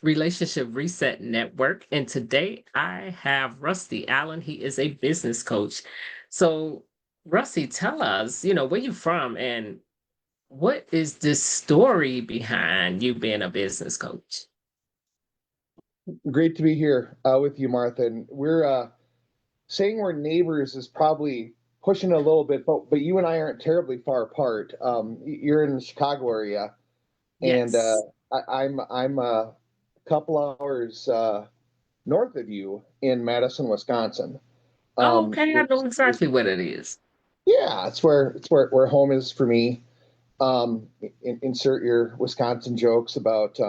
Relationship Reset Network. And today I have Rusty Allen. He is a business coach. So, Rusty, tell us, where you from and what is the story behind you being a business coach? Great to be here with you, Martha. And we're saying we're neighbors is probably pushing it a little bit, but you and I aren't terribly far apart. You're in the Chicago area, and Yes. I'm a couple hours north of you in Madison, Wisconsin. Oh, Um, okay. I know which- exactly what it is. yeah, it's where home is for me. Insert your Wisconsin jokes about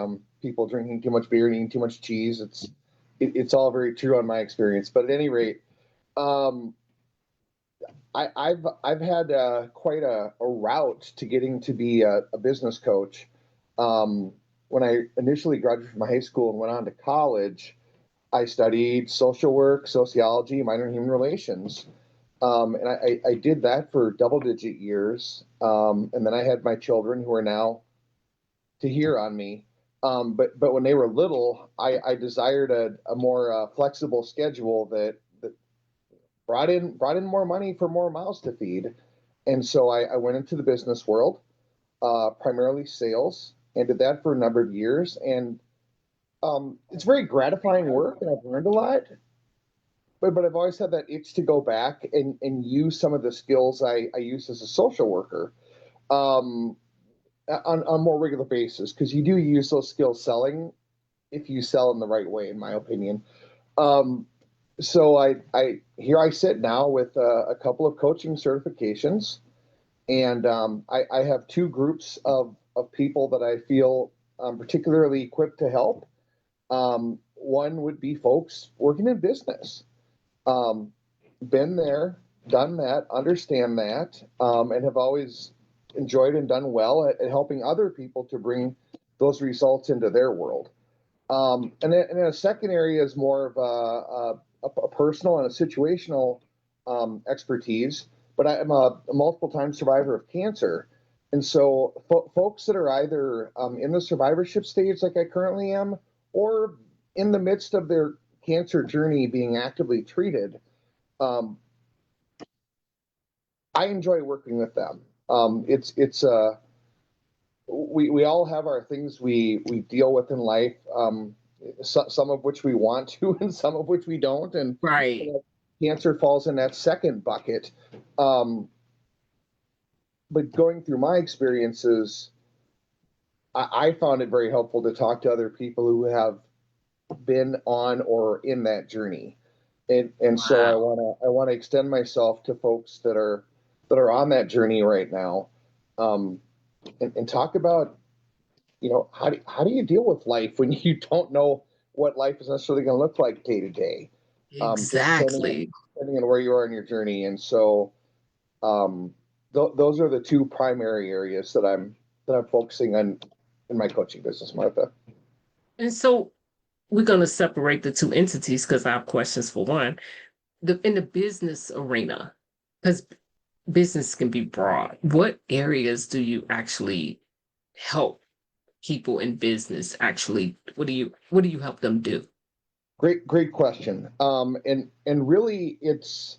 people drinking too much beer and eating too much cheese. It's all very true on my experience. But at any rate, um, I've had quite a route to getting to be a business coach. When I initially graduated from high school and went on to college, I studied social work, sociology, minor in human relations. And I did that for double digit years. And then I had my children who are now to hear on me. But when they were little, I desired a more flexible schedule that brought in more money for more mouths to feed. And so I went into the business world, primarily sales, and did that for a number of years. And it's very gratifying work, and I've learned a lot. But I've always had that itch to go back and use some of the skills I used as a social worker um, on a more regular basis, because you do use those skills selling if you sell in the right way, in my opinion. Um, so I here I sit now with a couple of coaching certifications, and I have two groups of people that I feel particularly equipped to help. One would be folks working in business, um, been there, done that, understand that, and have always enjoyed and done well at helping other people to bring those results into their world. And then a second area is more of a personal and a situational expertise. But I'm a multiple time survivor of cancer. And so, folks that are either in the survivorship stage, like I currently am, or in the midst of their cancer journey being actively treated, um, I enjoy working with them. It's we all have our things we deal with in life, some of which we want to and some of which we don't, and Right. you know, cancer falls in that second bucket. um, but going through my experiences, I found it very helpful to talk to other people who have been on or in that journey, and so Wow. I want to extend myself to folks that are on that journey right now, um, and talk about, how do you deal with life when you don't know what life is necessarily going to look like day to day, just Exactly. depending on where you are in your journey. And so, um, those are the two primary areas that I'm focusing on in my coaching business, Martha. And so we're going to separate the two entities because I have questions for one. In the business arena, because business can be broad. What areas do you actually help people in business actually? What do you help them do? Great question. And really, it's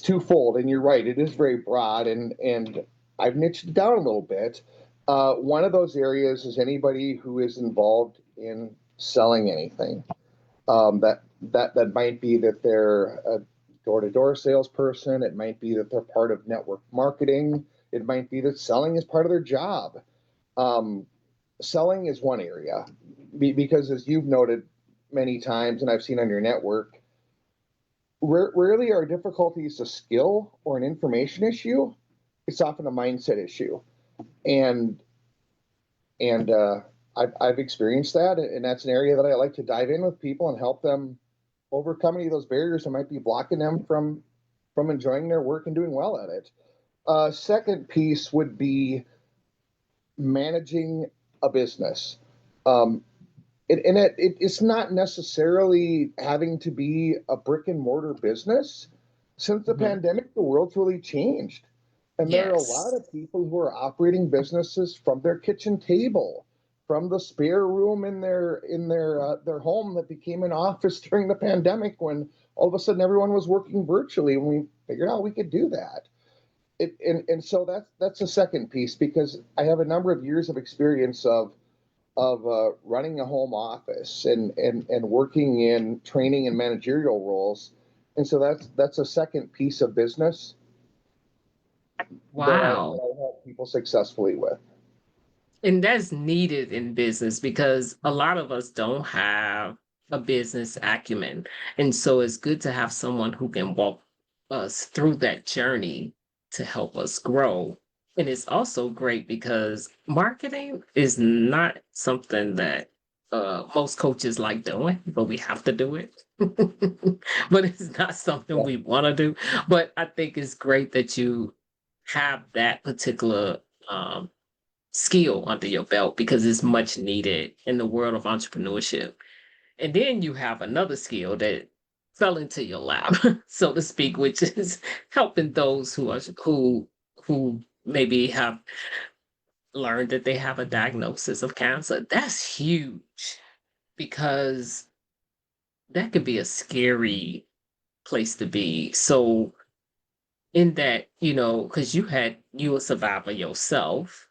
twofold. And you're right, it is very broad, and I've niched it down a little bit. One of those areas is anybody who is involved in selling anything. That might be that they're a door-to-door salesperson. It might be that they're part of network marketing. It might be that selling is part of their job. Um, Selling is one area, because as you've noted many times, and I've seen on your network, rarely are difficulties a skill or an information issue. It's often a mindset issue, and and I've experienced that, and that's an area that I like to dive in with people and help them overcome any of those barriers that might be blocking them from enjoying their work and doing well at it. Second piece would be managing a business. Um, it's not necessarily having to be a brick and mortar business. Since the Mhm. pandemic, the world's really changed. And there are a lot Yes. of people who are operating businesses from their kitchen table. from the spare room in their home that became an office during the pandemic, when all of a sudden everyone was working virtually, and we figured out we could do that. And so that's a second piece, because I have a number of years of experience of running a home office and working in training and managerial roles, and so that's a second piece of business that Wow. I help people successfully with. And that's needed in business because a lot of us don't have a business acumen. And so it's good to have someone who can walk us through that journey to help us grow. And it's also great because marketing is not something that most coaches like doing, but we have to do it. But it's not something Yeah. we want to do. But I think it's great that you have that particular skill under your belt because it's much needed in the world of entrepreneurship. And then you have another skill that fell into your lap, so to speak, which is helping those who maybe have learned that they have a diagnosis of cancer. That's huge because that could be a scary place to be. So in that, because you a survivor yourself,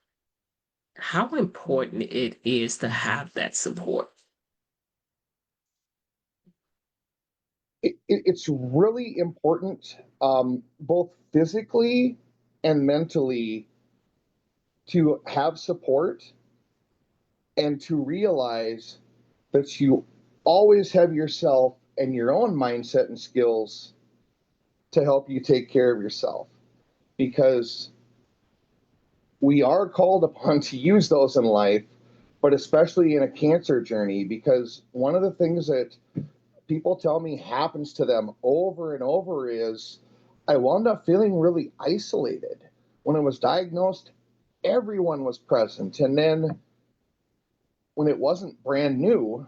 how important it is to have that support. It's really important, both physically and mentally, to have support and to realize that you always have yourself and your own mindset and skills to help you take care of yourself, because we are called upon to use those in life, but especially in a cancer journey, because one of the things that people tell me happens to them over and over is, I wound up feeling really isolated. When I was diagnosed, everyone was present. And then when it wasn't brand new,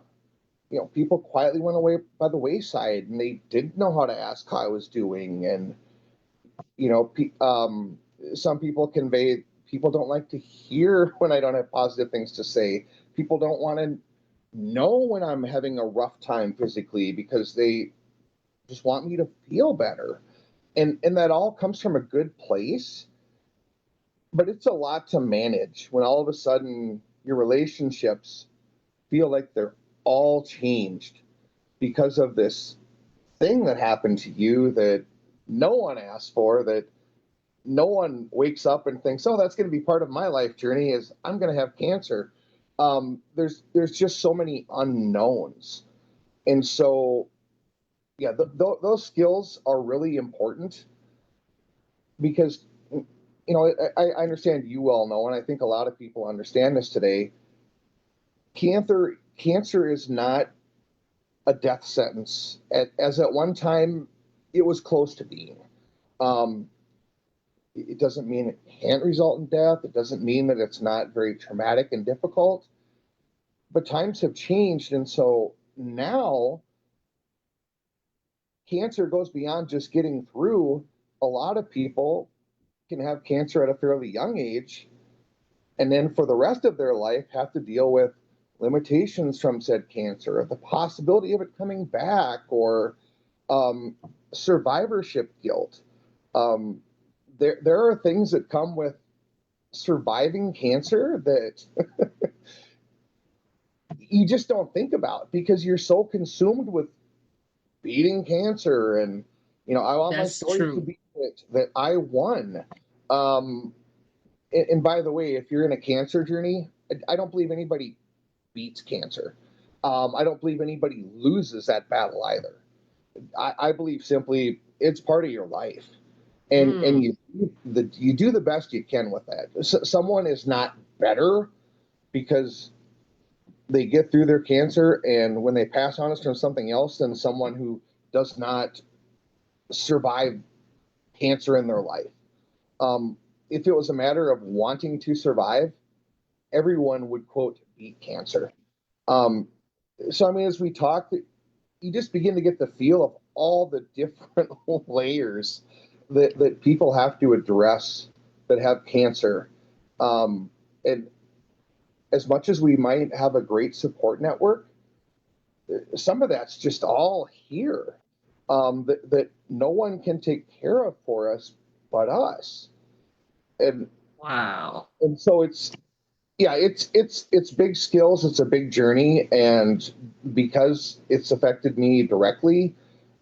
people quietly went away by the wayside, and they didn't know how to ask how I was doing. And, you know, some people convey, people don't like to hear when I don't have positive things to say. People don't want to know when I'm having a rough time physically, because they just want me to feel better. And that all comes from a good place, but it's a lot to manage when all of a sudden your relationships feel like they're all changed because of this thing that happened to you that no one asked for, that no one wakes up and thinks, oh, that's going to be part of my life journey, is I'm going to have cancer. There's just so many unknowns. And so, yeah, those skills are really important, because I understand, you all know, and I think a lot of people understand this today. Cancer is not a death sentence, as at one time it was close to being. Um, it doesn't mean it can't result in death. It doesn't mean that it's not very traumatic and difficult. But times have changed, and so now cancer goes beyond just getting through. A lot of people can have cancer at a fairly young age, and then for the rest of their life have to deal with limitations from said cancer, or the possibility of it coming back, or um, survivorship guilt. Um, there are things that come with surviving cancer that you just don't think about, because you're so consumed with beating cancer. And I want my That's story to true. be that I won. um, and by the way, if you're in a cancer journey, I don't believe anybody beats cancer. I don't believe anybody loses that battle either. I believe simply it's part of your life, and Mm, you do the best you can with that. Someone is not better because they get through their cancer, and when they pass on, it's from something else, than someone who does not survive cancer in their life. Um, if it was a matter of wanting to survive, everyone would quote beat cancer. Um, so I mean, as we talk, you just begin to get the feel of all the different layers that people have to address that have cancer. Um, and as much as we might have a great support network, some of that's just all here, that no one can take care of for us but us. And Wow. and so it's big skills. It's a big journey, and because it's affected me directly,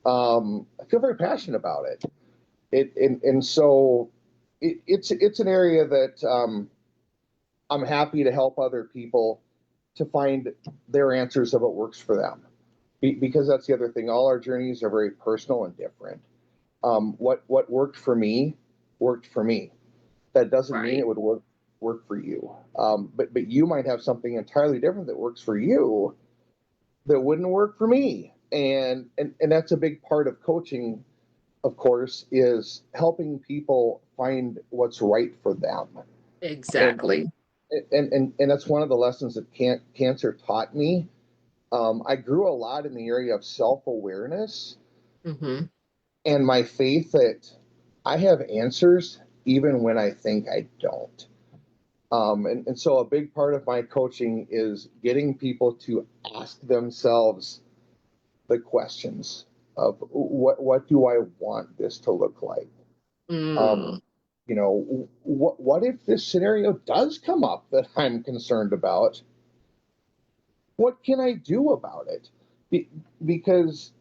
I feel very passionate about it. And so it's an area that I'm happy to help other people to find their answers of what works for them. Because that's the other thing. All our journeys are very personal and different. What worked for me worked for me. That doesn't mean Right. it would work for you. But you might have something entirely different that works for you that wouldn't work for me. And that's a big part of coaching, of course, is helping people find what's right for them. And Exactly. and that's one of the lessons that cancer taught me. I grew a lot in the area of self-awareness Hmm. and my faith that I have answers even when I think I don't. And so a big part of my coaching is getting people to ask themselves the questions of what do I want this to look like? Um, Mm. what if this scenario does come up that I'm concerned about? What can I do about it? Be, because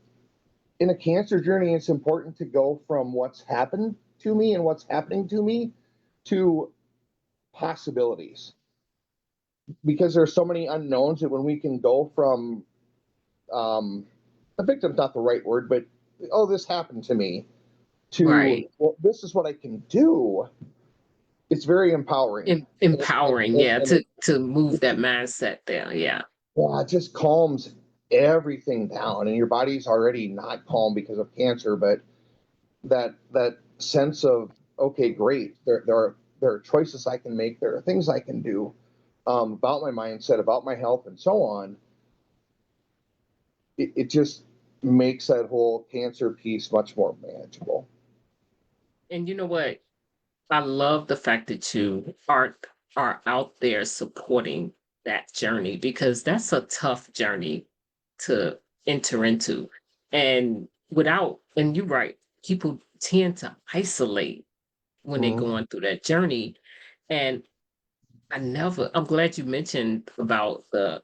in a cancer journey, it's important to go from what's happened to me and what's happening to me to possibilities, because there's so many unknowns that when we can go from a victim's not the right word, but oh, this happened to me, to Right. well, this is what I can do. It's very empowering, Empowering, yeah, and it, to move that mindset there. Yeah. yeah, it just calms everything down, and your body's already not calm because of cancer, but that sense of okay, great, there are choices I can make, there are things I can do, about my mindset, about my health, and so on. It just makes that whole cancer piece much more manageable. And you know what? I love the fact that you are out there supporting that journey, because that's a tough journey to enter into. And and you're right, people tend to isolate when they're Mhm. going through that journey. And I'm glad you mentioned about the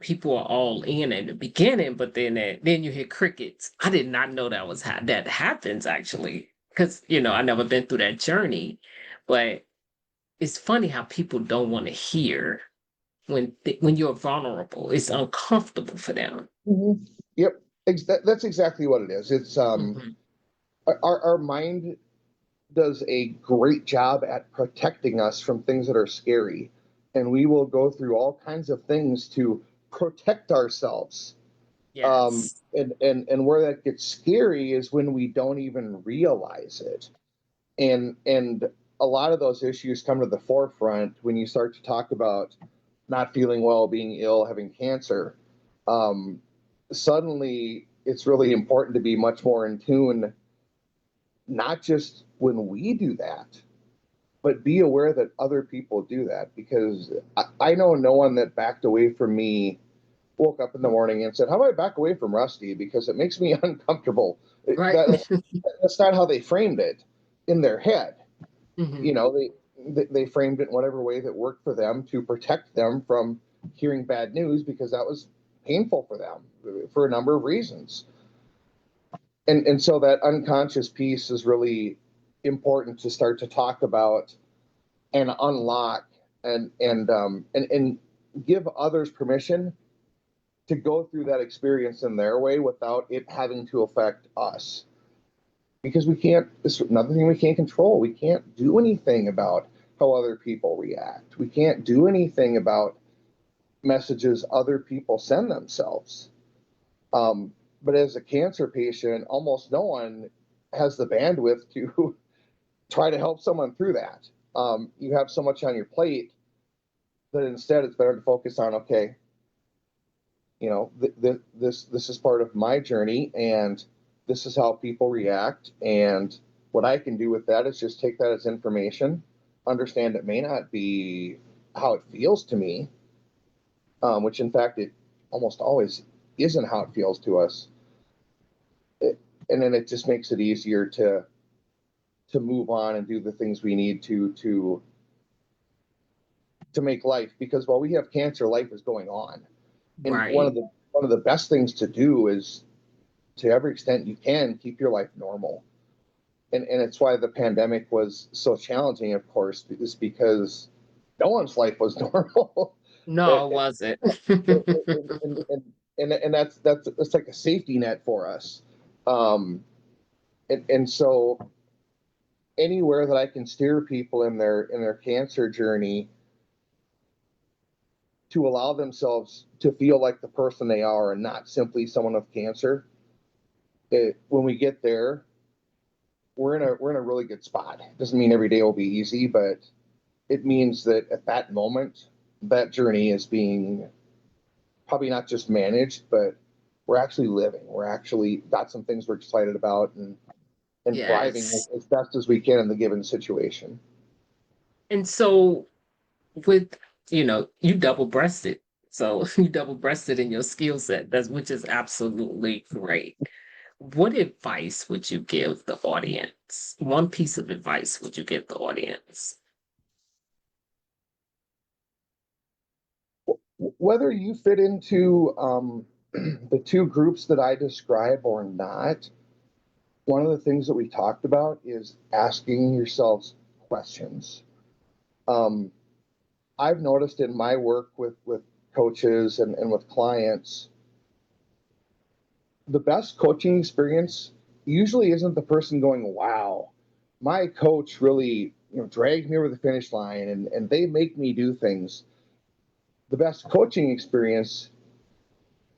people are all in at the beginning, but then you hear crickets. I did not know that was that happens actually, because I never been through that journey. But it's funny how people don't want to hear when you're vulnerable. It's uncomfortable for them. Mhm. Yep, that's exactly what it is. It's Hmm. our mind does a great job at protecting us from things that are scary, and we will go through all kinds of things to protect ourselves. Yes. And where that gets scary is when we don't even realize it. And a lot of those issues come to the forefront when you start to talk about not feeling well, being ill, having cancer. Um, Suddenly, it's really important to be much more in tune, not just when we do that, but be aware that other people do that. Because I know no one that backed away from me woke up in the morning and said, "How do I back away from Rusty? Because it makes me uncomfortable." Right. That's not how they framed it in their head. Hmm. You know, they framed it in whatever way that worked for them to protect them from hearing bad news, because that was painful for them for a number of reasons. And so that unconscious piece is really important to start to talk about and unlock, and give others permission to go through that experience in their way without it having to affect us, because we can't, it's another thing we can't control. We can't do anything about how other people react. We can't do anything about messages other people send themselves. um, but as a cancer patient, almost no one has the bandwidth to try to help someone through that. You have so much on your plate that instead it's better to focus on, okay, this is part of my journey, and this is how people react, and what I can do with that is just take that as information, understand it may not be how it feels to me, which in fact it almost always isn't how it feels to us. And then it just makes it easier to move on and do the things we need to make life, because while we have cancer, life is going on. And Right. one of the best things to do is, to every extent you can, keep your life normal. And it's why the pandemic was so challenging, of course, is because no one's life was normal. and, No, it wasn't. and, and, and that's like a safety net for us. And so anywhere that I can steer people in their cancer journey to allow themselves to feel like the person they are and not simply someone with cancer, when we get there, we're in a really good spot. It doesn't mean every day will be easy, but it means that at that moment, that journey is being probably not just managed, but we're actually living. We're actually got some things we're excited about, and thriving Yes. as best as we can in the given situation. And so with, you double breasted. So you double breasted in your skill set, that's which is absolutely great. What advice would you give the audience? One piece of advice would you give the audience? Whether you fit into the two groups that I describe or not, one of the things that we talked about is asking yourselves questions. Um, I've noticed in my work with coaches and with clients, the best coaching experience usually isn't the person going, wow, my coach really dragged me over the finish line, and they make me do things. The best coaching experience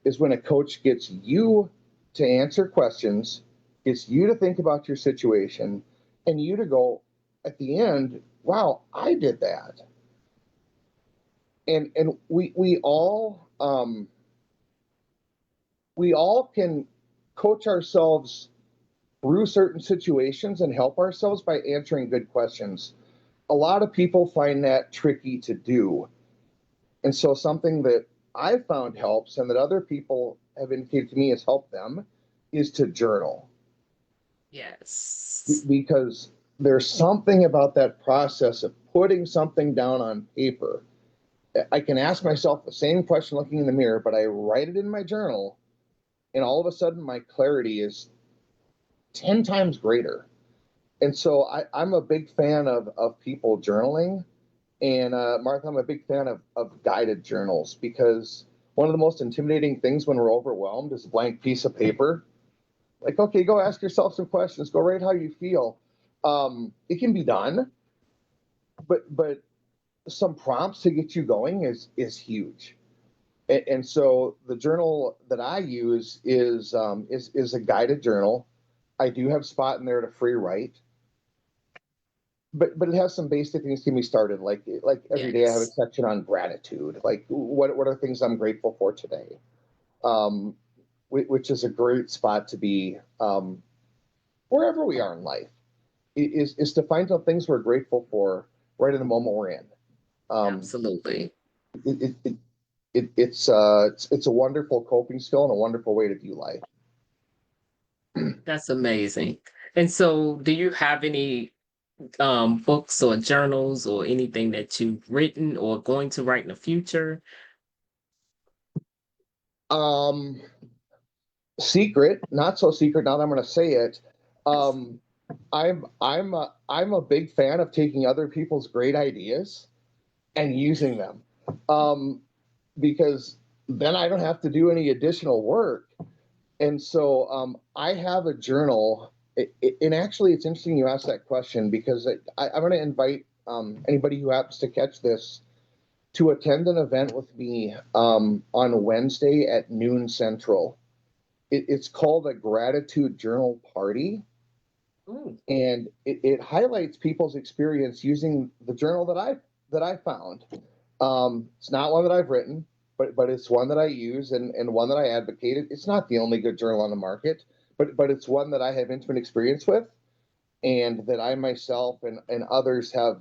is when a coach gets you to answer questions, gets you to think about your situation, and you to go at the end, wow, I did that. And we all can coach ourselves through certain situations and help ourselves by answering good questions. A lot of people find that tricky to do. And so something that I found helps and that other people have indicated to me has helped them is to journal, Yes. because there's something about that process of putting something down on paper. I can ask myself the same question looking in the mirror, but I write it in my journal, and all of a sudden my clarity is 10 times greater. And so I'm a big fan of people journaling. And Martha, I'm a big fan of guided journals, because one of the most intimidating things when we're overwhelmed is a blank piece of paper. Like, okay, go ask yourself some questions, go write how you feel. It can be done, but some prompts to get you going is huge. And so the journal that I use is a guided journal. I do have a spot in there to free write, but it has some basic things to get me started. Like every day I have a Yes. section on gratitude. Like what are things I'm grateful for today, um, which is a great spot to be, wherever we are in life. Is to find some things we're grateful for right in the moment we're in. Um, Absolutely. it, it, it, it's a wonderful coping skill and a wonderful way to view life. That's amazing. And so do you have any books or journals or anything that you've written or going to write in the future? Um, Secret, not so secret. Now that I'm going to say it, um, I'm a big fan of taking other people's great ideas and using them, um, because then I don't have to do any additional work. And so I have a journal. And actually, it's interesting you asked that question, because I'm going to invite anybody who happens to catch this to attend an event with me on Wednesday at noon Central. It's called a gratitude journal party, Ooh. and it highlights people's experience using the journal that I found. It's not one that I've written, but it's one that I use, and one that I advocated. It's not the only good journal on the market, but it's one that I have intimate experience with, and that I myself and others have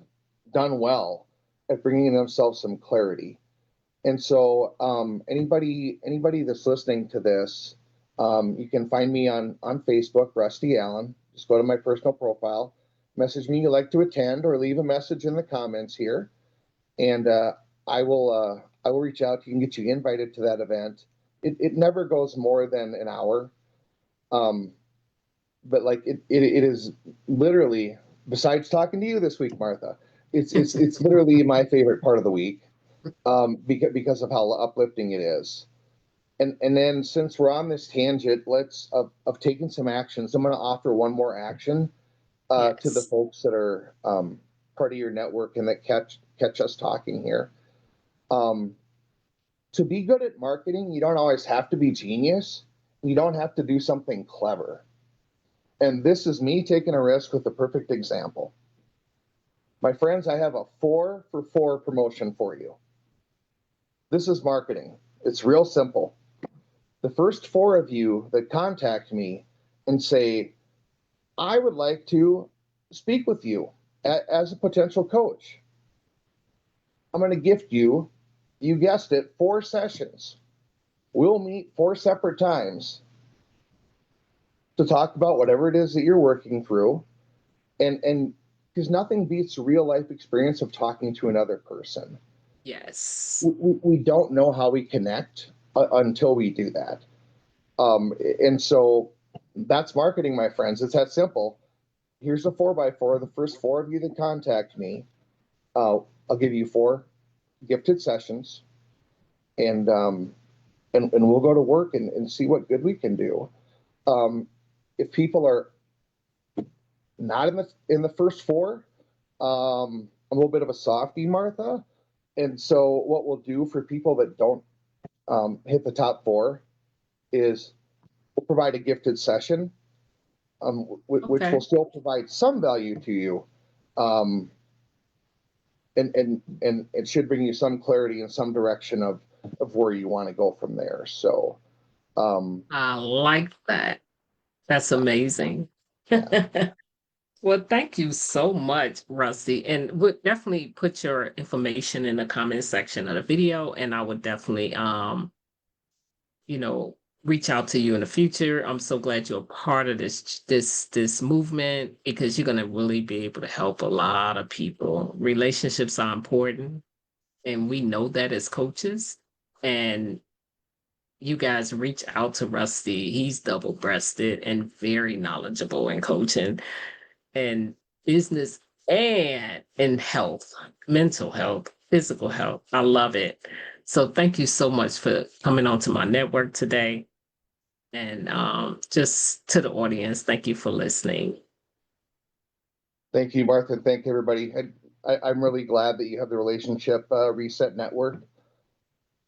done well. at bringing themselves some clarity. And so, anybody that's listening to this, you can find me on Facebook, Rusty Allen. Just go to my personal profile, message me you'd like to attend, or leave a message in the comments here, and I will reach out. You can get you invited to that event. It never goes more than an hour, but like it is literally, besides talking to you this week, Martha. It's literally my favorite part of the week, because of how uplifting it is. And then since we're on this tangent, let's of taking some actions. I'm going to offer one more action to the Yes. folks that are part of your network and that catch us talking here. Um, to be good at marketing, you don't always have to be genius. You don't have to do something clever. And this is me taking a risk with a perfect example. My friends, I have a 4 for 4 promotion for you. This is marketing. It's real simple. The first 4 of you that contact me and say, I would like to speak with you as a potential coach, I'm going to gift you, you guessed it, 4 sessions. We'll meet 4 separate times to talk about whatever it is that you're working through. And because nothing beats the real life experience of talking to another person. Yes. We don't know how we connect until we do that. And so that's marketing, my friends. It's that simple. Here's a 4x4. The first 4 of you that contact me, I'll give you 4 gifted sessions, and we'll go to work and see what good we can do. If people are not in the first 4, I'm a little bit of a softie, Martha. And so what we'll do for people that don't hit the top 4 is we'll provide a gifted session, which Okay. will still provide some value to you, um, and it should bring you some clarity and some direction of where you want to go from there. So, um, I like that. That's amazing. yeah, Well, thank you so much, Rusty. And would definitely put your information in the comment section of the video. And I would definitely you know, reach out to you in the future. I'm so glad you're a part of this movement because you're gonna really be able to help a lot of people. Relationships are important, and we know that as coaches. And you guys reach out to Rusty. He's double breasted and very knowledgeable in coaching and business and in health, mental health, physical health. I love it. So thank you so much for coming on to my network today. And just to the audience, thank you for listening. thank you, Martha. Thank everybody. I'm really glad that you have the Relationship Reset Network,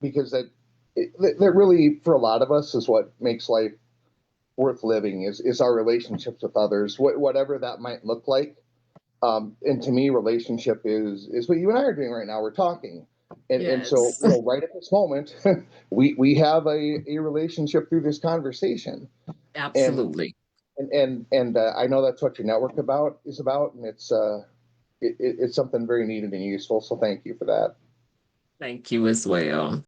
because that really, for a lot of us, is what makes life worth living, is our relationships with others, whatever that might look like. And to me, relationship is what you and I are doing right now. We're talking, and so Yes, right at this moment, we have a relationship through this conversation, and absolutely. I know that's what your network is about, and it's something very needed and useful. So thank you for that. Thank you as well.